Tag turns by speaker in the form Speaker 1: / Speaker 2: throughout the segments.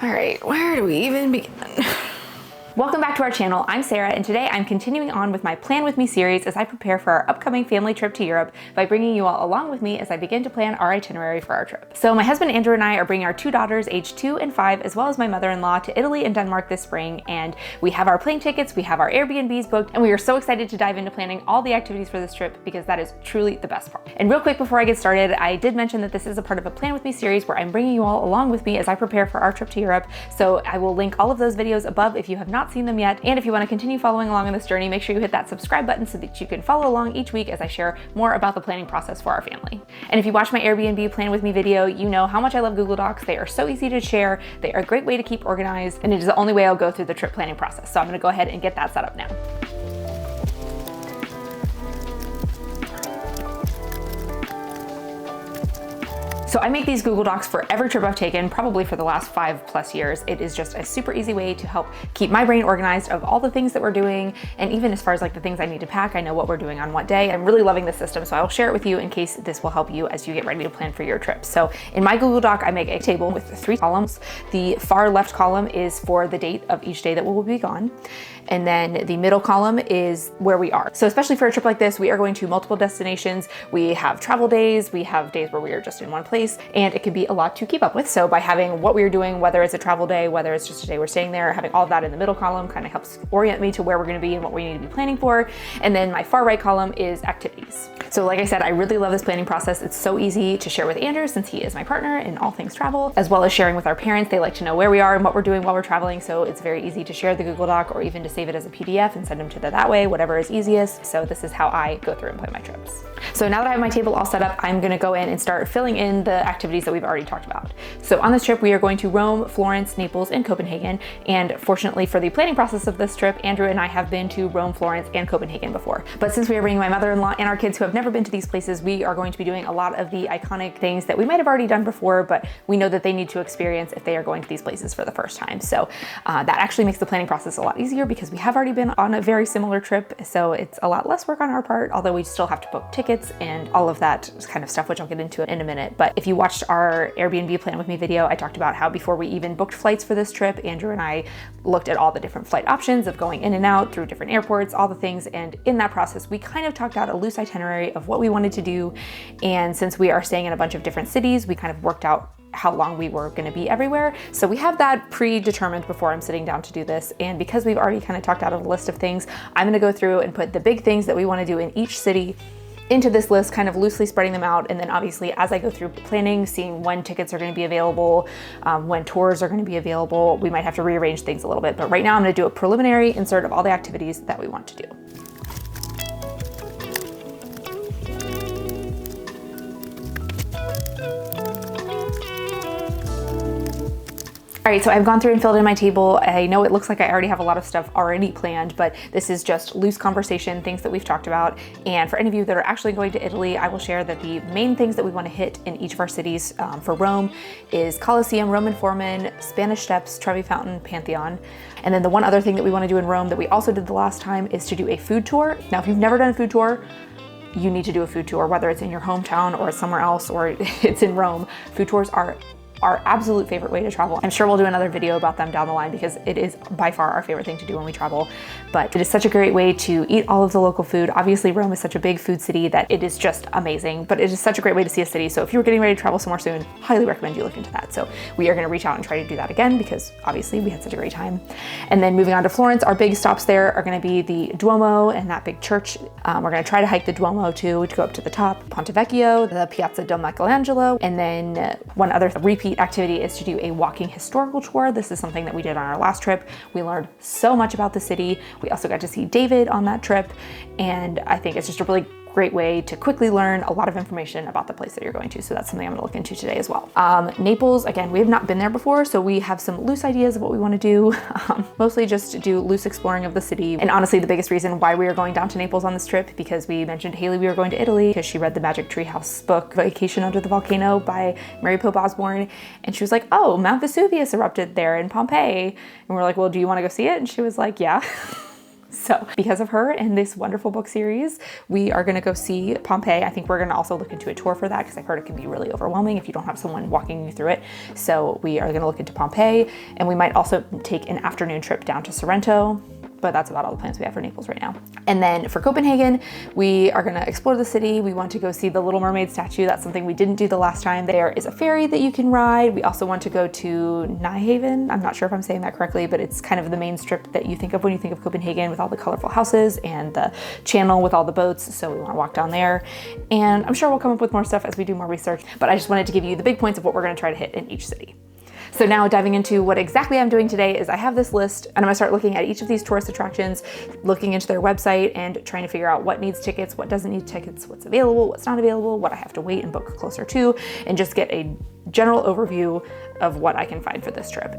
Speaker 1: All right, where do we even begin? Welcome back to our channel. I'm Sarah, and today I'm continuing on with my Plan With Me series as I prepare for our upcoming family trip to Europe by bringing you all along with me as I begin to plan our itinerary for our trip. So my husband Andrew and I are bringing our two daughters aged 2 and 5 as well as my mother-in-law to Italy and Denmark this spring, and we have our plane tickets, we have our Airbnbs booked, and we are so excited to dive into planning all the activities for this trip because that is truly the best part. And real quick before I get started, I did mention that this is a part of a Plan With Me series where I'm bringing you all along with me as I prepare for our trip to Europe. So I will link all of those videos above if you have not seen them yet. And if you want to continue following along on this journey, make sure you hit that subscribe button so that you can follow along each week as I share more about the planning process for our family. And if you watch my Airbnb Plan With Me video, you know how much I love Google Docs. They are so easy to share. They are a great way to keep organized, and it is the only way I'll go through the trip planning process. So I'm going to go ahead and get that set up now. So I make these Google Docs for every trip I've taken, probably for the last 5+ years. It is just a super easy way to help keep my brain organized of all the things that we're doing. And even as far as like the things I need to pack, I know what we're doing on what day. I'm really loving this system, so I'll share it with you in case this will help you as you get ready to plan for your trip. So in my Google Doc, I make a table with 3 columns. The far left column is for the date of each day that we will be gone. And then the middle column is where we are. So especially for a trip like this, we are going to multiple destinations. We have travel days, we have days where we are just in one place, and it can be a lot to keep up with. So by having what we're doing, whether it's a travel day, whether it's just a day we're staying there, having all of that in the middle column kind of helps orient me to where we're gonna be and what we need to be planning for. And then my far right column is activities. So like I said, I really love this planning process. It's so easy to share with Andrew since he is my partner in all things travel, as well as sharing with our parents. They like to know where we are and what we're doing while we're traveling. So it's very easy to share the Google Doc or even to save it as a PDF and send them to them that way, whatever is easiest. So this is how I go through and plan my trips. So now that I have my table all set up, I'm gonna go in and start filling in the activities that we've already talked about. So on this trip, we are going to Rome, Florence, Naples, and Copenhagen. And fortunately for the planning process of this trip, Andrew and I have been to Rome, Florence, and Copenhagen before. But since we are bringing my mother-in-law and our kids who have never been to these places, we are going to be doing a lot of the iconic things that we might have already done before, but we know that they need to experience if they are going to these places for the first time. So that actually makes the planning process a lot easier because we have already been on a very similar trip. So it's a lot less work on our part, although we still have to book tickets and all of that kind of stuff, which I'll get into in a minute. But if you watched our Airbnb Plan With Me video, I talked about how before we even booked flights for this trip, Andrew and I looked at all the different flight options of going in and out through different airports, all the things. And in that process, we kind of talked out a loose itinerary of what we wanted to do. And since we are staying in a bunch of different cities, we kind of worked out how long we were going to be everywhere. So we have that predetermined before I'm sitting down to do this. And because we've already kind of talked out a list of things, I'm going to go through and put the big things that we want to do in each city into this list, kind of loosely spreading them out. And then obviously as I go through planning, seeing when tickets are going to be available, when tours are going to be available, we might have to rearrange things a little bit. But right now I'm going to do a preliminary insert of all the activities that we want to do. All right, so I've gone through and filled in my table. I know it looks like I already have a lot of stuff already planned, but this is just loose conversation, things that we've talked about. And for any of you that are actually going to Italy, I will share that the main things that we want to hit in each of our cities for Rome is Colosseum, Roman Forum, Spanish Steps, Trevi Fountain, Pantheon. And then the one other thing that we want to do in Rome that we also did the last time is to do a food tour. Now, if you've never done a food tour, you need to do a food tour, whether it's in your hometown or somewhere else, or it's in Rome. Food tours are our absolute favorite way to travel. I'm sure we'll do another video about them down the line because it is by far our favorite thing to do when we travel. But it is such a great way to eat all of the local food. Obviously, Rome is such a big food city that it is just amazing, but it is such a great way to see a city. So if you're getting ready to travel somewhere soon, highly recommend you look into that. So we are gonna reach out and try to do that again because obviously we had such a great time. And then moving on to Florence, our big stops there are gonna be the Duomo and that big church. We're gonna try to hike the Duomo too, to go up to the top, Ponte Vecchio, the Piazza del Michelangelo. And then one other repeat activity is to do a walking historical tour. This is something that we did on our last trip. We learned so much about the city. We also got to see David on that trip. And I think it's just a really great way to quickly learn a lot of information about the place that you're going to. So that's something I'm gonna look into today as well. Naples, again, we have not been there before, so we have some loose ideas of what we wanna do. Mostly just to do loose exploring of the city. And honestly, the biggest reason why we are going down to Naples on this trip, because we mentioned Haley we were going to Italy because she read the Magic Treehouse book, Vacation Under the Volcano by Mary Pope Osborne. And she was like, oh, Mount Vesuvius erupted there in Pompeii. And we're like, well, do you wanna go see it? And she was like, yeah. So because of her and this wonderful book series, we are gonna go see Pompeii. I think we're gonna also look into a tour for that because I've heard it can be really overwhelming if you don't have someone walking you through it. So we are gonna look into Pompeii, and we might also take an afternoon trip down to Sorrento. But that's about all the plans we have for Naples right now. And then for Copenhagen, we are gonna explore the city. We want to go see the Little Mermaid statue. That's something we didn't do the last time. There is a ferry that you can ride. We also want to go to Nijhaven. I'm not sure if I'm saying that correctly, but it's kind of the main strip that you think of when you think of Copenhagen, with all the colorful houses and the channel with all the boats. So we wanna walk down there. And I'm sure we'll come up with more stuff as we do more research, but I just wanted to give you the big points of what we're gonna try to hit in each city. So now diving into what exactly I'm doing today is I have this list, and I'm gonna start looking at each of these tourist attractions, looking into their website and trying to figure out what needs tickets, what doesn't need tickets, what's available, what's not available, what I have to wait and book closer to, and just get a general overview of what I can find for this trip.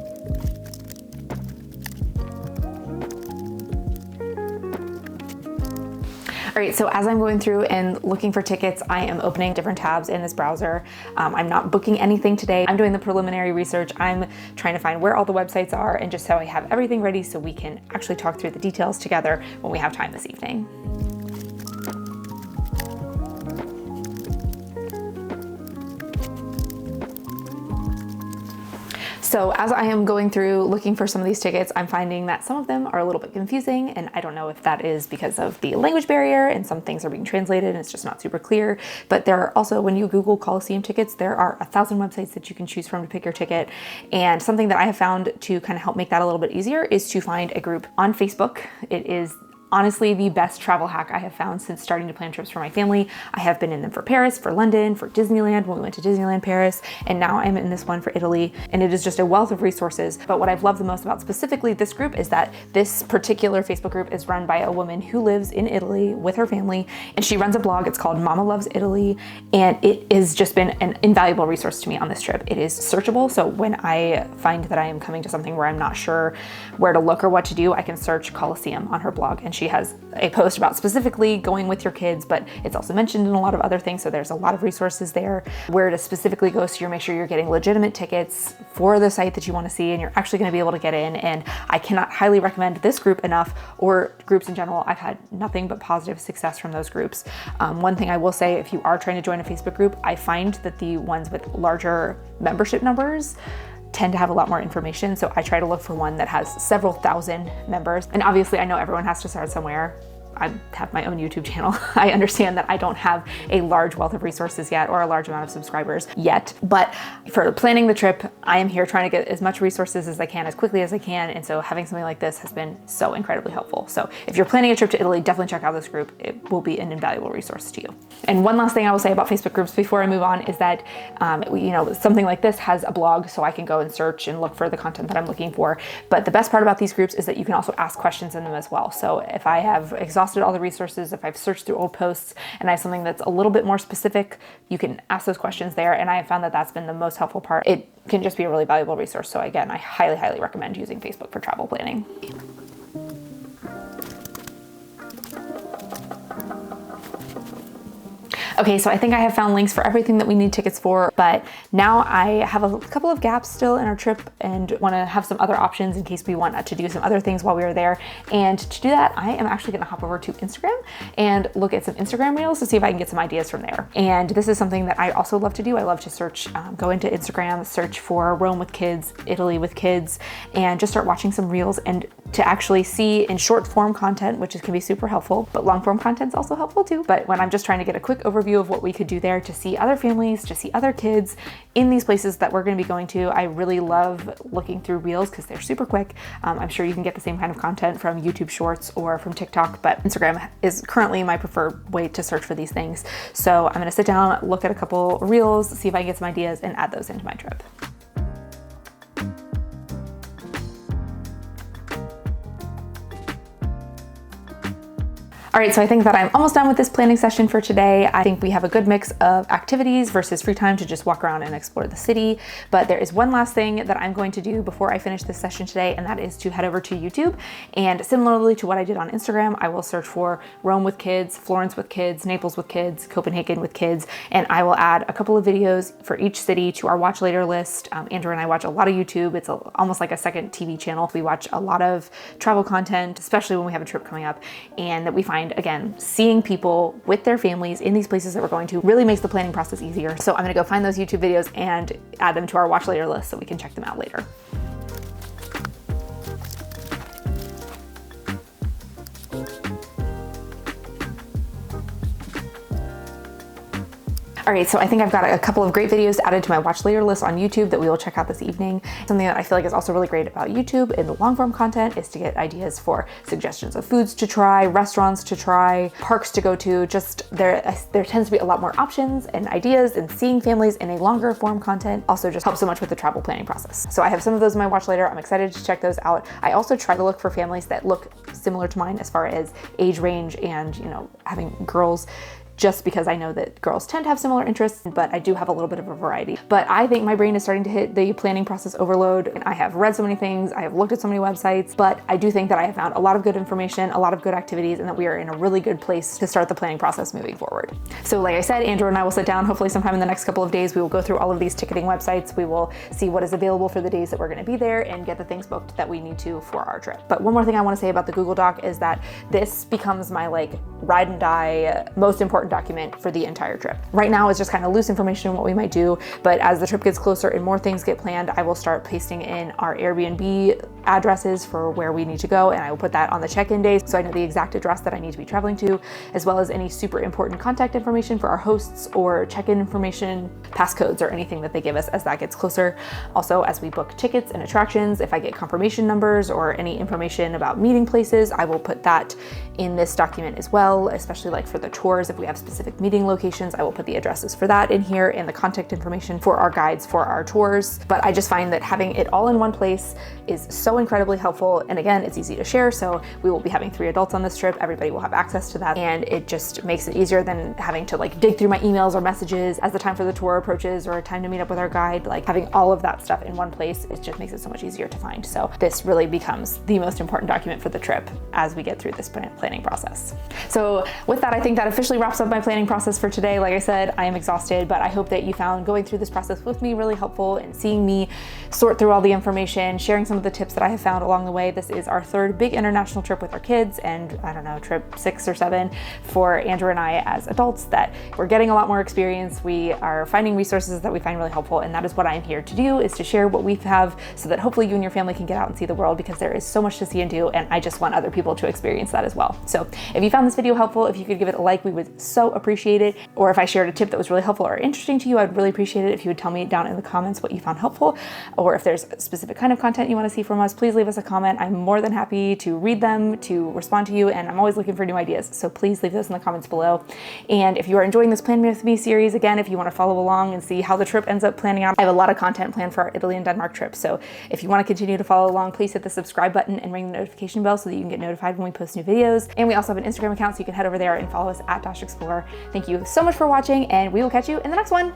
Speaker 1: All right, so as I'm going through and looking for tickets, I am opening different tabs in this browser. I'm not booking anything today. I'm doing the preliminary research. I'm trying to find where all the websites are and just so I have everything ready so we can actually talk through the details together when we have time this evening. So as I am going through looking for some of these tickets, I'm finding that some of them are a little bit confusing, and I don't know if that is because of the language barrier and some things are being translated and it's just not super clear. But there are also, when you Google Coliseum tickets, there are 1,000 websites that you can choose from to pick your ticket. And something that I have found to kind of help make that a little bit easier is to find a group on Facebook. It is honestly the best travel hack I have found since starting to plan trips for my family. I have been in them for Paris, for London, for Disneyland when we went to Disneyland Paris, and now I'm in this one for Italy, and it is just a wealth of resources. But what I've loved the most about specifically this group is that this particular Facebook group is run by a woman who lives in Italy with her family, and she runs a blog. It's called Mama Loves Italy, and it has just been an invaluable resource to me on this trip. It is searchable, so when I find that I am coming to something where I'm not sure where to look or what to do, I can search Coliseum on her blog, and she has a post about specifically going with your kids, but it's also mentioned in a lot of other things. So there's a lot of resources there where to specifically go, so you make sure you're getting legitimate tickets for the site that you want to see and you're actually going to be able to get in. And I cannot highly recommend this group enough, or groups in general. I've had nothing but positive success from those groups. One thing I will say, if you are trying to join a Facebook group, I find that the ones with larger membership numbers tend to have a lot more information. So I try to look for one that has several thousand members. And obviously I know everyone has to start somewhere. I have my own YouTube channel. I understand that I don't have a large wealth of resources yet or a large amount of subscribers yet, but for planning the trip, I am here trying to get as much resources as I can, as quickly as I can. And so having something like this has been so incredibly helpful. So if you're planning a trip to Italy, definitely check out this group. It will be an invaluable resource to you. And one last thing I will say about Facebook groups before I move on is that, something like this has a blog, so I can go and search and look for the content that I'm looking for. But the best part about these groups is that you can also ask questions in them as well. So if I have exhausted all the resources, if I've searched through old posts and I have something that's a little bit more specific, you can ask those questions there. And I have found that that's been the most helpful part. It can just be a really valuable resource. So again, I highly, highly recommend using Facebook for travel planning. Okay, so I think I have found links for everything that we need tickets for, but now I have a couple of gaps still in our trip and want to have some other options in case we want to do some other things while we are there. And to do that, I am actually going to hop over to Instagram and look at some Instagram reels to see if I can get some ideas from there. And this is something that I also love to do. I love to search, go into Instagram, search for Rome with kids, Italy with kids, and just start watching some reels and to actually see in short form content, which can be super helpful, but long form content is also helpful too. But when I'm just trying to get a quick overview of what we could do there, to see other families, to see other kids in these places that we're going to be going to, I really love looking through reels because they're super quick. I'm sure you can get the same kind of content from YouTube Shorts or from TikTok, but Instagram is currently my preferred way to search for these things. So I'm going to sit down, look at a couple reels, see if I can get some ideas and add those into my trip. All All right, so I think that I'm almost done with this planning session for today. I think we have a good mix of activities versus free time to just walk around and explore the city. But there is one last thing that I'm going to do before I finish this session today, and that is to head over to YouTube. And similarly to what I did on Instagram, I will search for Rome with kids, Florence with kids, Naples with kids, Copenhagen with kids, and I will add a couple of videos for each city to our watch later list. Andrew and I watch a lot of YouTube. It's almost like a second TV channel. We watch a lot of travel content, especially when we have a trip coming up, and that we find, again, seeing people with their families in these places that we're going to really makes the planning process easier. So I'm gonna go find those YouTube videos and add them to our watch later list so we can check them out later. All right, so I think I've got a couple of great videos added to my watch later list on YouTube that we will check out this evening. Something that I feel like is also really great about YouTube in the long form content is to get ideas for suggestions of foods to try, restaurants to try, parks to go to. Just there tends to be a lot more options and ideas, and seeing families in a longer form content also just helps so much with the travel planning process. So I have some of those in my watch later. I'm excited to check those out. I also try to look for families that look similar to mine as far as age range and, you know, having girls, just because I know that girls tend to have similar interests, but I do have a little bit of a variety. But I think my brain is starting to hit the planning process overload, and I have read so many things, I have looked at so many websites, but I do think that I have found a lot of good information, a lot of good activities, and that we are in a really good place to start the planning process moving forward. So like I said, Andrew and I will sit down hopefully sometime in the next couple of days. We will go through all of these ticketing websites. We will see what is available for the days that we're gonna be there and get the things booked that we need to for our trip. But one more thing I wanna say about the Google Doc is that this becomes my like ride and die most important document for the entire trip. Right now it's just kind of loose information on what we might do, but as the trip gets closer and more things get planned, I will start pasting in our Airbnb addresses for where we need to go, and I will put that on the check-in days so I know the exact address that I need to be traveling to, as well as any super important contact information for our hosts or check-in information, passcodes, or anything that they give us as that gets closer. Also, as we book tickets and attractions, if I get confirmation numbers or any information about meeting places, I will put that in this document as well, especially like for the tours. If we have specific meeting locations, I will put the addresses for that in here and the contact information for our guides for our tours. But I just find that having it all in one place is so incredibly helpful. And again, it's easy to share. So we will be having 3 adults on this trip. Everybody will have access to that. And it just makes it easier than having to like dig through my emails or messages as the time for the tour approaches or time to meet up with our guide. Like having all of that stuff in one place, it just makes it so much easier to find. So this really becomes the most important document for the trip as we get through this planning process. So with that, I think that officially wraps up my planning process for today. Like I said, I am exhausted, but I hope that you found going through this process with me really helpful and seeing me sort through all the information, sharing some of the tips that I have found along the way. This is our 3rd big international trip with our kids, and I don't know, trip 6 or 7 for Andrew and I as adults, that we're getting a lot more experience. We are finding resources that we find really helpful, and that is what I'm here to do, is to share what we have so that hopefully you and your family can get out and see the world, because there is so much to see and do, and I just want other people to experience that as well. So if you found this video helpful, if you could give it a like, we would so appreciate it. Or if I shared a tip that was really helpful or interesting to you, I'd really appreciate it if you would tell me down in the comments what you found helpful, or if there's a specific kind of content you want to see from us, please leave us a comment. I'm more than happy to read them, to respond to you, and I'm always looking for new ideas. So please leave those in the comments below. And if you are enjoying this Plan With Me series, again, if you want to follow along and see how the trip ends up planning out, I have a lot of content planned for our Italy and Denmark trip. So if you want to continue to follow along, please hit the subscribe button and ring the notification bell so that you can get notified when we post new videos. And we also have an Instagram account, so you can head over there and follow us at @Explore. Thank you so much for watching, and we will catch you in the next one.